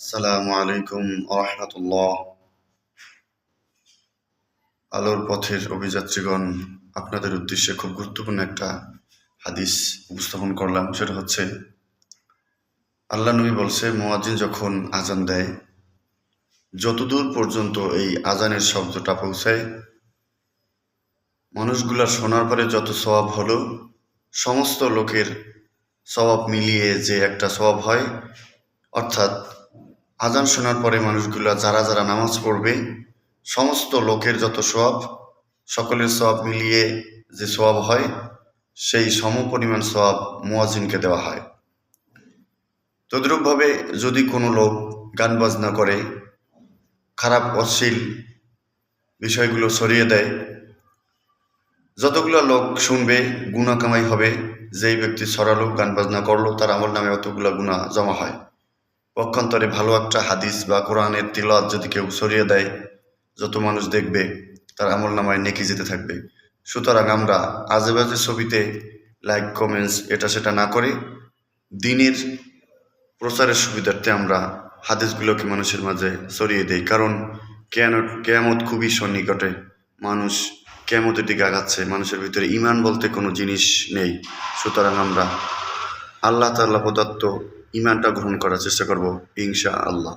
আসসালামু আলাইকুম রাহমাতুল্লাহ। আলোর পথের অভিযাত্রীগণ, আপনাদের উদ্দেশ্যে খুব গুরুত্বপূর্ণ একটা হাদিস উপস্থাপন করলাম। সেটা হচ্ছে, আল্লাহ নবী বলছে, মুয়াজ্জিন যখন আজান দেয়, যতদূর পর্যন্ত এই আজানের শব্দটা পৌঁছায়, মানুষগুলার শোনার পরে যত সওয়াব হলো, সমস্ত লোকের সওয়াব মিলিয়ে যে একটা সওয়াব হয়, অর্থাৎ আজান শোনার পরে মানুষগুলা যারা যারা নামাজ পড়বে, সমস্ত লোকের যত সওয়াব, সকলের সওয়াব মিলিয়ে যে সওয়াব হয়, সেই সমপরিমাণ সওয়াব মুয়াজ্জিনকে দেওয়া হয়। তদ্রূপভাবে যদি কোনো লোক গান বাজনা করে, খারাপ অশ্লীল বিষয়গুলো ছড়িয়ে দেয়, যতগুলো লোক শুনবে গুনাহ কামাই হবে। যেই ব্যক্তি ছড়ালো, গান বাজনা করলো, তার আমল নামে অতগুলো গুনাহ জমা হয়। পক্ষান্তরে ভালো একটা হাদিস বা কোরআনের তিলাওয়াত যদি কেউ ছড়িয়ে দেয়, যত মানুষ দেখবে তার আমল নামায় নেকি যেতে থাকবে। সুতরাং আমরা আজে বাজে ছবিতে লাইক কমেন্টস এটা সেটা না করে দ্বীনের প্রচারের সুবিধার্থে আমরা হাদিসগুলোকে মানুষের মাঝে ছড়িয়ে দেই। কারণ কেয়ামত খুবই সন্নিকটে। মানুষ কেয়ামতের দিকে আগাচ্ছে, মানুষের ভিতরে ঈমান বলতে কোনো জিনিস নেই। সুতরাং আমরা আল্লাহ তাআলা প্রদত্ত ঈমানটা গ্রহণ করার চেষ্টা করব ইনশাআল্লাহ।